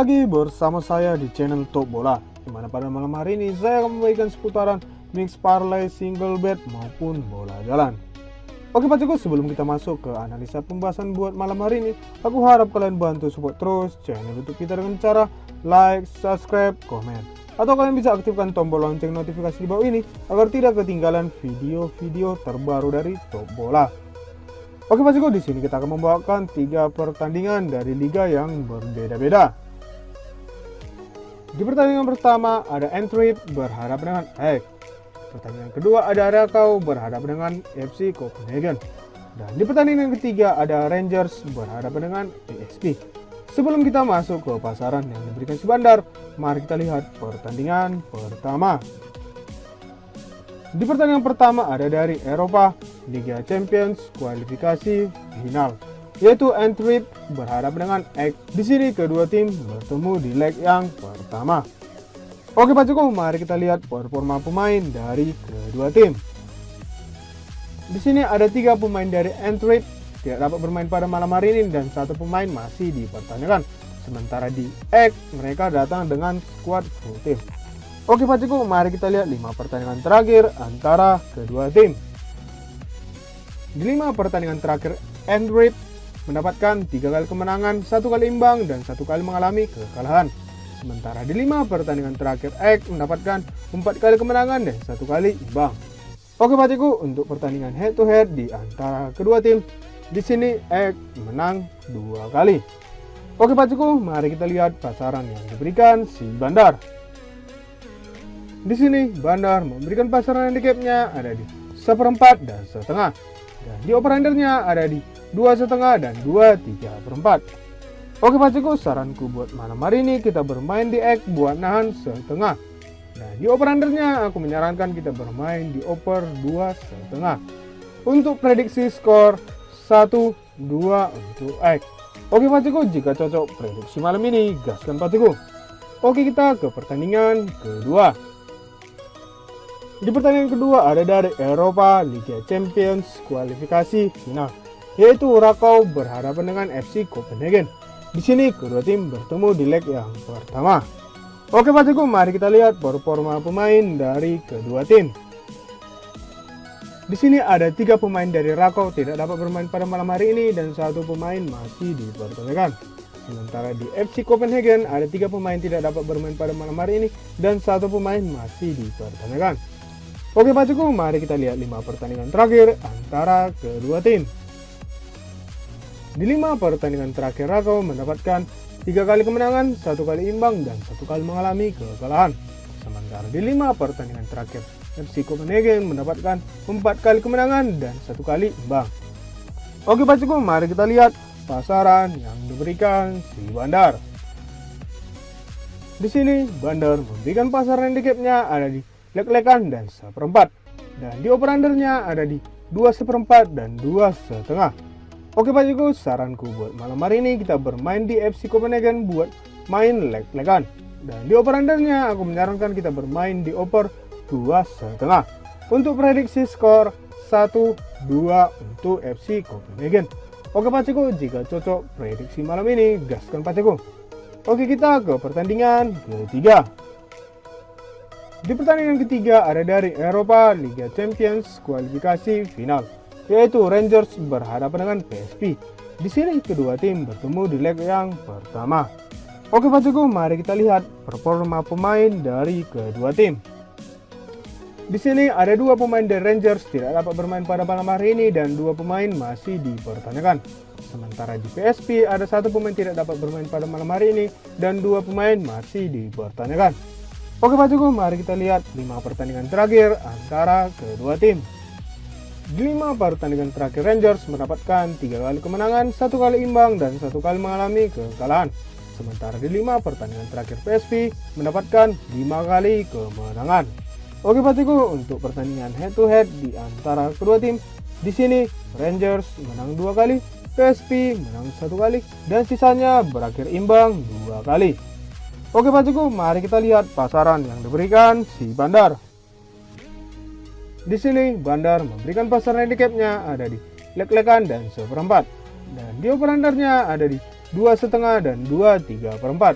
lagi bersama saya di channel Top Bola, dimana pada malam hari ini saya akan membagikan seputaran mix parlay, single bet maupun bola jalan. Oke Paciku, sebelum kita masuk ke analisa pembahasan buat malam hari ini, aku harap kalian bantu support terus channel YouTube kita dengan cara like, subscribe, komen, atau kalian bisa aktifkan tombol lonceng notifikasi di bawah ini agar tidak ketinggalan video-video terbaru dari Top Bola. Oke Paciku, di sini kita akan membawakan 3 pertandingan dari liga yang berbeda-beda. Di pertandingan pertama ada Antwerp berhadapan dengan Ek. Pertandingan kedua ada Rakau berhadapan dengan FC Copenhagen. Dan di pertandingan ketiga ada Rangers berhadapan dengan PSV. Sebelum kita masuk ke pasaran yang diberikan si Bandar, mari kita lihat pertandingan pertama. Di pertandingan pertama ada dari Eropa, Liga Champions kualifikasi final, yaitu Antwerp berhadapan dengan Ek. Di sini kedua tim bertemu di leg yang pertama. Oke Paciku, mari kita lihat performa pemain dari kedua tim. Di sini ada 3 pemain dari Antwerp tidak dapat bermain pada malam hari ini dan 1 pemain masih dipertanyakan. Sementara di Ek mereka datang dengan skuad full tim. Oke Paciku, mari kita lihat 5 pertandingan terakhir antara kedua tim. Di 5 pertandingan terakhir, Antwerp mendapatkan 3 kali kemenangan, 1 kali imbang, dan 1 kali mengalami kekalahan. Sementara di 5 pertandingan terakhir, Ek mendapatkan 4 kali kemenangan dan 1 kali imbang. Oke Paciku, untuk pertandingan head to head di antara kedua tim, di sini Ek menang 2 kali. Oke Paciku, mari kita lihat pasaran yang diberikan si Bandar. Di sini Bandar memberikan pasaran handicapnya ada di 1/4 dan setengah, dan di over-undernya ada di 2,5 dan 2,3/4. Oke Paciku, saranku buat malam hari ini kita bermain di Ek buat nahan setengah, dan di over-undernya aku menyarankan kita bermain di over 2,5. Untuk prediksi skor 1-2 untuk Ek. Oke Paciku, jika cocok prediksi malam ini gaskan Paciku. Oke, kita ke pertandingan kedua. Di pertandingan kedua ada dari Eropa Liga Champions kualifikasi final, yaitu Rakau berhadapan dengan FC Copenhagen. Di sini kedua tim bertemu di leg yang pertama. Oke Paciku, mari kita lihat performa pemain dari kedua tim. Di sini ada 3 pemain dari Rakau tidak dapat bermain pada malam hari ini dan 1 pemain masih dipertanyakan. Sementara di FC Copenhagen ada 3 pemain tidak dapat bermain pada malam hari ini dan 1 pemain masih dipertanyakan. Oke Paciku, mari kita lihat 5 pertandingan terakhir antara kedua tim. Di 5 pertandingan terakhir, Rakau mendapatkan 3 kali kemenangan, 1 kali imbang, dan 1 kali mengalami kekalahan. Sementara di 5 pertandingan terakhir, FC Copenhagen mendapatkan 4 kali kemenangan dan 1 kali imbang. Oke Paciku, mari kita lihat pasaran yang diberikan si Bandar. Di sini Bandar memberikan pasaran handicapnya ada di leg-legan dan 1/4, dan di over-undernya ada di 2,1/4 dan 2,5. Oke Paciku, saranku buat malam hari ini kita bermain di FC Copenhagen buat main leg-legan, dan di over-undernya aku menyarankan kita bermain di over 2,5. Untuk prediksi skor 1-2 untuk FC Copenhagen. Oke Paciku, jika cocok prediksi malam ini gaskan Paciku. Oke, kita ke pertandingan ketiga. Di pertandingan ketiga ada dari Eropa Liga Champions kualifikasi final, yaitu Rangers berhadapan dengan PSV. Di sini kedua tim bertemu di leg yang pertama. Oke Paciku, mari kita lihat performa pemain dari kedua tim. Di sini ada 2 pemain dari Rangers tidak dapat bermain pada malam hari ini dan 2 pemain masih dipertanyakan. Sementara di PSV ada 1 pemain tidak dapat bermain pada malam hari ini dan 2 pemain masih dipertanyakan. Oke Paciku, mari kita lihat 5 pertandingan terakhir antara kedua tim. Di 5 pertandingan terakhir, Rangers mendapatkan 3 kali kemenangan, 1 kali imbang, dan 1 kali mengalami kekalahan. Sementara di 5 pertandingan terakhir, PSV mendapatkan 5 kali kemenangan. Oke Paciku, untuk pertandingan head to head di antara kedua tim, di sini Rangers menang 2 kali, PSV menang 1 kali, dan sisanya berakhir imbang 2 kali. Oke Paciku, mari kita lihat pasaran yang diberikan si Bandar. Di sini Bandar memberikan pasaran handicapnya ada di leg-legan dan 1/4, dan di over-undernya ada di 2,5 dan 2,3/4.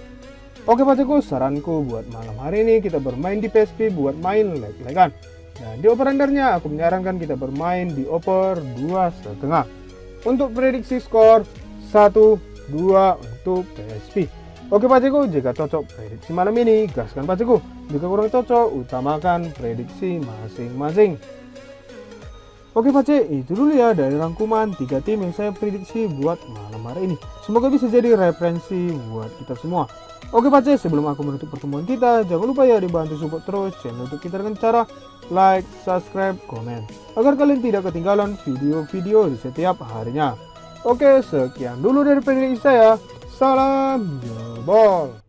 Oke Pakcikku, saranku buat malam hari ini kita bermain di PSP buat main leg-legan. Dan di operandernya aku menyarankan kita bermain di oper 2,5. Untuk prediksi skor 1-2 untuk PSP. Oke Pakcikku, jika cocok prediksi malam ini, gaskan Pakcikku. Jika kurang cocok, utamakan prediksi masing-masing. Oke Pakcik, itu dulu ya dari rangkuman 3 tim yang saya prediksi buat malam hari ini. Semoga bisa jadi referensi buat kita semua. Oke Pakcik, sebelum aku menutup pertemuan kita, jangan lupa ya dibantu support terus channel YouTube kita dengan cara like, subscribe, komen, agar kalian tidak ketinggalan video-video di setiap harinya. Oke, sekian dulu dari prediksi saya. Salam jebol.